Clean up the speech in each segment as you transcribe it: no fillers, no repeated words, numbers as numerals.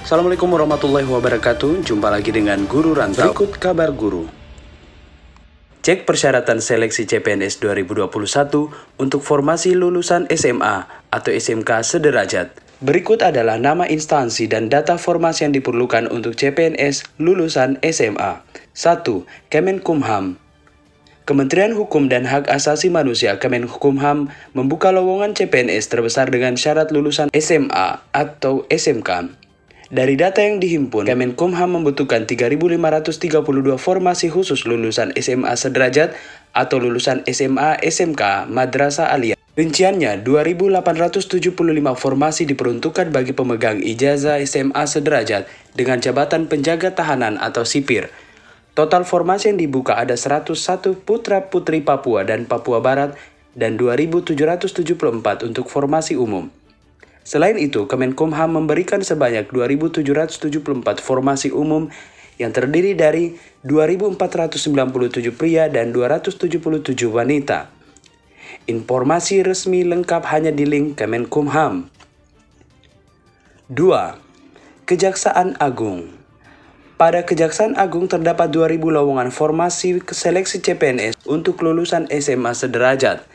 Assalamualaikum warahmatullahi wabarakatuh. Jumpa lagi dengan Guru Rantau. Berikut kabar guru. Cek persyaratan seleksi CPNS 2021 untuk formasi lulusan SMA atau SMK sederajat. Berikut adalah nama instansi dan data formasi yang diperlukan untuk CPNS lulusan SMA. 1. Kemenkumham. Kementerian Hukum dan Hak Asasi Manusia Kemenkumham membuka lowongan CPNS terbesar dengan syarat lulusan SMA atau SMK. Dari data yang dihimpun, Kemenkumham membutuhkan 3.532 formasi khusus lulusan SMA sederajat atau lulusan SMA, SMK, Madrasah Aliyah. Rinciannya, 2.875 formasi diperuntukkan bagi pemegang ijazah SMA sederajat dengan jabatan penjaga tahanan atau sipir. Total formasi yang dibuka ada 101 putra-putri Papua dan Papua Barat dan 2.774 untuk formasi umum. Selain itu, Kemenkumham memberikan sebanyak 2.774 formasi umum yang terdiri dari 2.497 pria dan 277 wanita. Informasi resmi lengkap hanya di link Kemenkumham. 2. Kejaksaan Agung. Pada Kejaksaan Agung terdapat 2.000 lowongan formasi seleksi CPNS untuk lulusan SMA sederajat.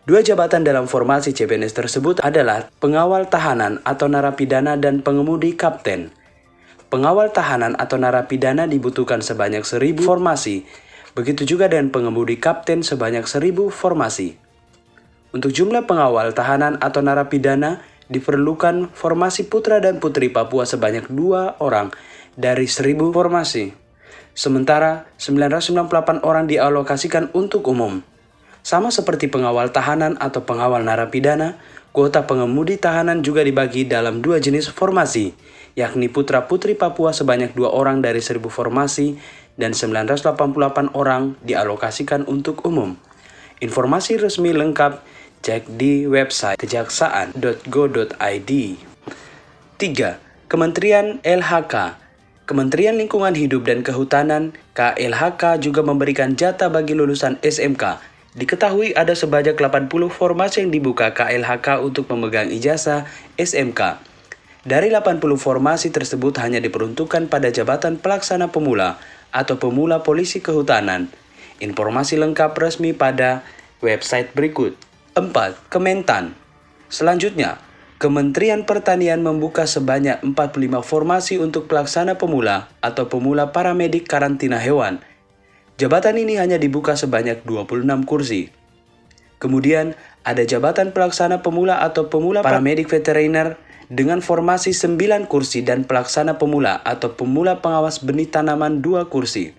Dua jabatan dalam formasi CPNS tersebut adalah pengawal tahanan atau narapidana dan pengemudi kapten. Pengawal tahanan atau narapidana dibutuhkan sebanyak 1.000 formasi, begitu juga dengan pengemudi kapten sebanyak 1.000 formasi. Untuk jumlah pengawal tahanan atau narapidana diperlukan formasi putra dan putri Papua sebanyak 2 orang dari 1.000 formasi. Sementara 998 orang dialokasikan untuk umum. Sama seperti pengawal tahanan atau pengawal narapidana, kuota pengemudi tahanan juga dibagi dalam 2 jenis formasi, yakni putra-putri Papua sebanyak 2 orang dari 1.000 formasi dan 988 orang dialokasikan untuk umum. Informasi resmi lengkap cek di website kejaksaan.go.id. 3. Kementerian LHK. Kementerian Lingkungan Hidup dan Kehutanan KLHK juga memberikan jatah bagi lulusan SMK. Diketahui ada sebanyak 80 formasi yang dibuka KLHK untuk memegang ijazah SMK. Dari 80 formasi tersebut hanya diperuntukkan pada jabatan pelaksana pemula atau pemula polisi kehutanan. Informasi lengkap resmi pada website berikut. 4. Kementan. Selanjutnya, Kementerian Pertanian membuka sebanyak 45 formasi untuk pelaksana pemula atau pemula paramedik karantina hewan. Jabatan ini hanya dibuka sebanyak 26 kursi. Kemudian, ada jabatan pelaksana pemula atau pemula paramedik veteriner dengan formasi 9 kursi dan pelaksana pemula atau pemula pengawas benih tanaman 2 kursi.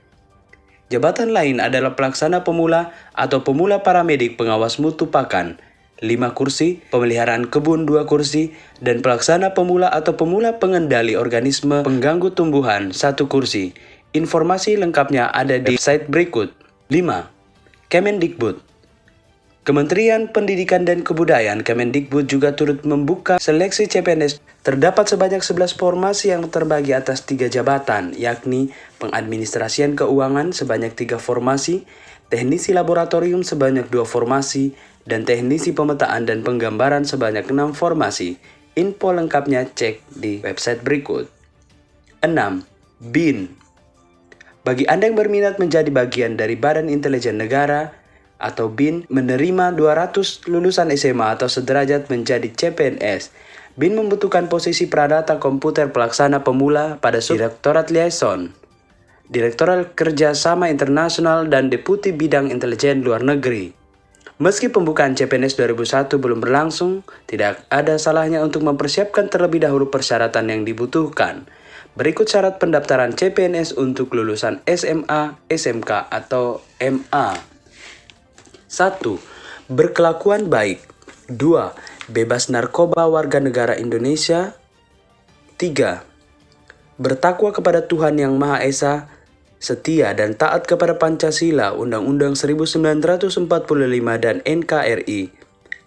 Jabatan lain adalah pelaksana pemula atau pemula paramedik pengawas mutu pakan 5 kursi, pemeliharaan kebun 2 kursi, dan pelaksana pemula atau pemula pengendali organisme pengganggu tumbuhan 1 kursi. Informasi lengkapnya ada di website berikut. 5. Kemendikbud. Kementerian Pendidikan dan Kebudayaan Kemendikbud juga turut membuka seleksi CPNS. Terdapat sebanyak 11 formasi yang terbagi atas 3 jabatan, yakni pengadministrasian keuangan sebanyak 3 formasi, teknisi laboratorium sebanyak 2 formasi, dan teknisi pemetaan dan penggambaran sebanyak 6 formasi. Info lengkapnya cek di website berikut. 6. BIN. Bagi Anda yang berminat menjadi bagian dari Badan Intelijen Negara atau BIN menerima 200 lulusan SMA atau sederajat menjadi CPNS. BIN membutuhkan posisi pradata komputer pelaksana pemula pada Direktorat Liaison, Direktorat Kerjasama Internasional dan Deputi Bidang Intelijen Luar Negeri. Meski pembukaan CPNS 2001 belum berlangsung, tidak ada salahnya untuk mempersiapkan terlebih dahulu persyaratan yang dibutuhkan. Berikut syarat pendaftaran CPNS untuk lulusan SMA, SMK, atau MA. 1. Berkelakuan baik. 2. Bebas narkoba warga negara Indonesia. 3. Bertakwa kepada Tuhan Yang Maha Esa, setia dan taat kepada Pancasila, Undang-Undang 1945 dan NKRI.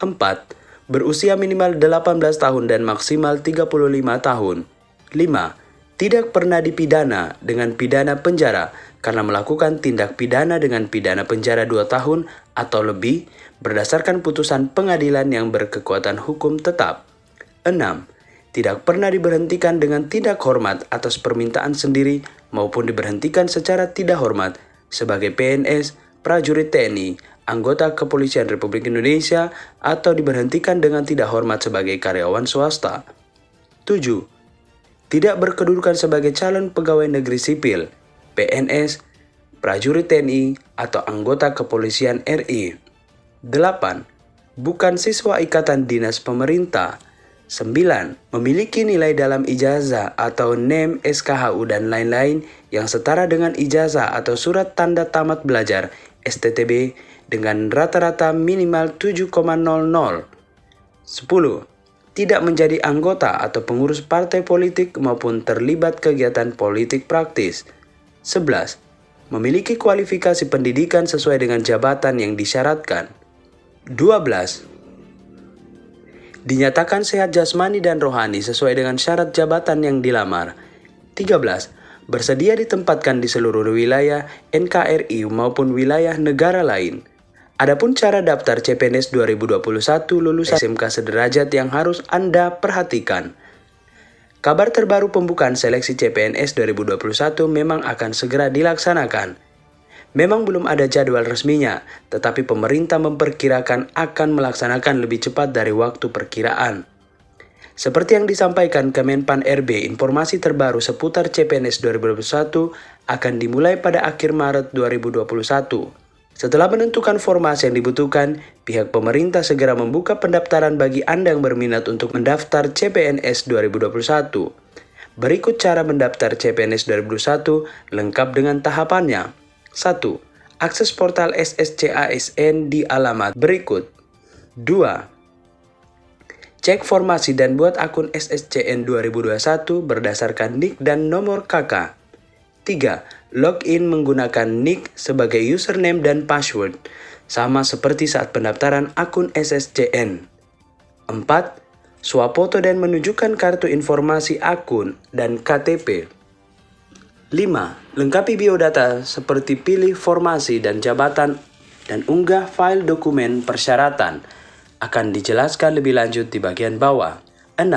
4. Berusia minimal 18 tahun dan maksimal 35 tahun. 5. Tidak pernah dipidana dengan pidana penjara karena melakukan tindak pidana dengan pidana penjara 2 tahun atau lebih berdasarkan putusan pengadilan yang berkekuatan hukum tetap. 6. tidak pernah diberhentikan dengan tidak hormat atas permintaan sendiri maupun diberhentikan secara tidak hormat sebagai PNS, prajurit TNI, anggota Kepolisian Republik Indonesia, atau diberhentikan dengan tidak hormat sebagai karyawan swasta. 7. Tidak berkedudukan sebagai calon pegawai negeri sipil, PNS, prajurit TNI, atau anggota Kepolisian RI. 8. Bukan siswa ikatan dinas pemerintah. 9. Memiliki nilai dalam ijazah atau NEM, SKHU, dan lain-lain yang setara dengan ijazah atau surat tanda tamat belajar STTB dengan rata-rata minimal 7,00. 10. Tidak menjadi anggota atau pengurus partai politik maupun terlibat kegiatan politik praktis. 11. Memiliki kualifikasi pendidikan sesuai dengan jabatan yang disyaratkan. 12. Dinyatakan sehat jasmani dan rohani sesuai dengan syarat jabatan yang dilamar. 13. Bersedia ditempatkan di seluruh wilayah NKRI maupun wilayah negara lain. Adapun cara daftar CPNS 2021 lulusan SMK sederajat yang harus Anda perhatikan. Kabar terbaru pembukaan seleksi CPNS 2021 memang akan segera dilaksanakan. Memang belum ada jadwal resminya, tetapi pemerintah memperkirakan akan melaksanakan lebih cepat dari waktu perkiraan. Seperti yang disampaikan Kemenpan RB, informasi terbaru seputar CPNS 2021 akan dimulai pada akhir Maret 2021. Setelah menentukan formasi yang dibutuhkan, pihak pemerintah segera membuka pendaftaran bagi Anda yang berminat untuk mendaftar CPNS 2021. Berikut cara mendaftar CPNS 2021 lengkap dengan tahapannya. 1. Akses portal SSCASN di alamat berikut. 2. Cek formasi dan buat akun SSCN 2021 berdasarkan NIK dan nomor KK. 3. Login menggunakan NIK sebagai username dan password, sama seperti saat pendaftaran akun SSCN. 4. Swafoto dan menunjukkan kartu informasi akun dan KTP. 5. Lengkapi biodata seperti pilih formasi dan jabatan dan unggah file dokumen persyaratan. Akan dijelaskan lebih lanjut di bagian bawah. 6.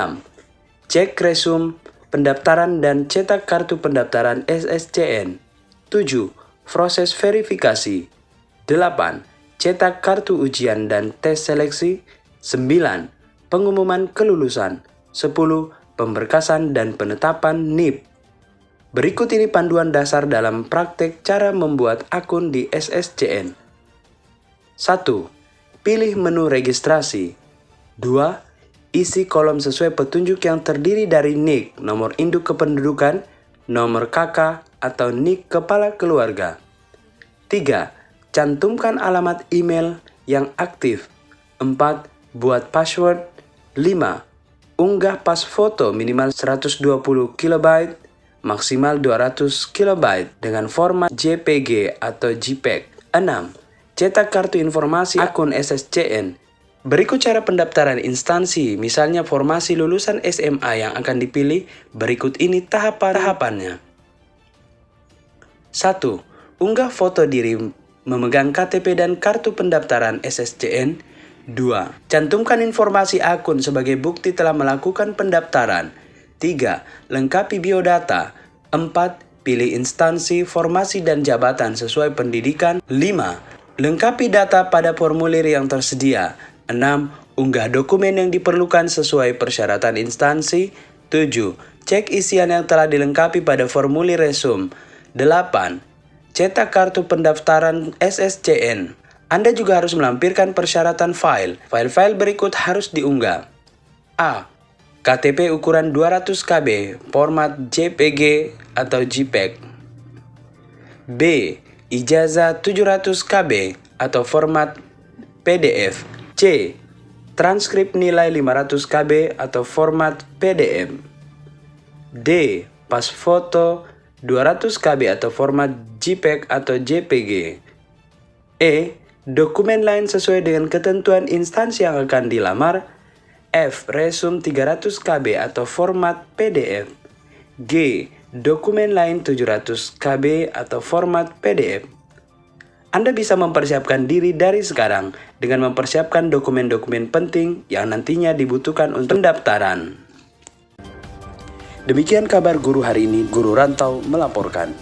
Cek resume pendaftaran dan cetak kartu pendaftaran SSCN. 7. Proses verifikasi. 8. Cetak kartu ujian dan tes seleksi. 9. Pengumuman kelulusan. 10. Pemberkasan dan penetapan NIP. Berikut ini panduan dasar dalam praktek cara membuat akun di SSCN. 1. Pilih menu registrasi. 2. Isi kolom sesuai petunjuk yang terdiri dari NIK, nomor induk kependudukan, nomor KK, atau NIK kepala keluarga. 3. Cantumkan alamat email yang aktif. 4. Buat password. 5. Unggah pas foto minimal 120 KB, maksimal 200 KB dengan format JPG atau JPEG. 6. Cetak kartu informasi akun SSCN. Berikut cara pendaftaran instansi, misalnya formasi lulusan SMA yang akan dipilih. Berikut ini tahapan-tahapannya. 1. Unggah foto diri memegang KTP dan kartu pendaftaran SSCN. 2. Cantumkan informasi akun sebagai bukti telah melakukan pendaftaran. 3. Lengkapi biodata. 4. Pilih instansi, formasi, dan jabatan sesuai pendidikan. 5. Lengkapi data pada formulir yang tersedia. 6. Unggah dokumen yang diperlukan sesuai persyaratan instansi. 7. Cek isian yang telah dilengkapi pada formulir resume. 8. Cetak kartu pendaftaran SSCN. Anda juga harus melampirkan persyaratan file. File-file berikut harus diunggah. A. KTP ukuran 200 KB, format JPG atau JPEG. B. Ijazah 700 KB atau format PDF. C. Transkrip nilai 500 KB atau format PDF. D. Pas foto 200 KB atau format JPEG atau JPG. E. Dokumen lain sesuai dengan ketentuan instansi yang akan dilamar. F. Resume 300 KB atau format PDF. G. Dokumen lain 700 KB atau format PDF. Anda bisa mempersiapkan diri dari sekarang dengan mempersiapkan dokumen-dokumen penting yang nantinya dibutuhkan untuk pendaftaran. Demikian kabar guru hari ini, Guru Rantau melaporkan.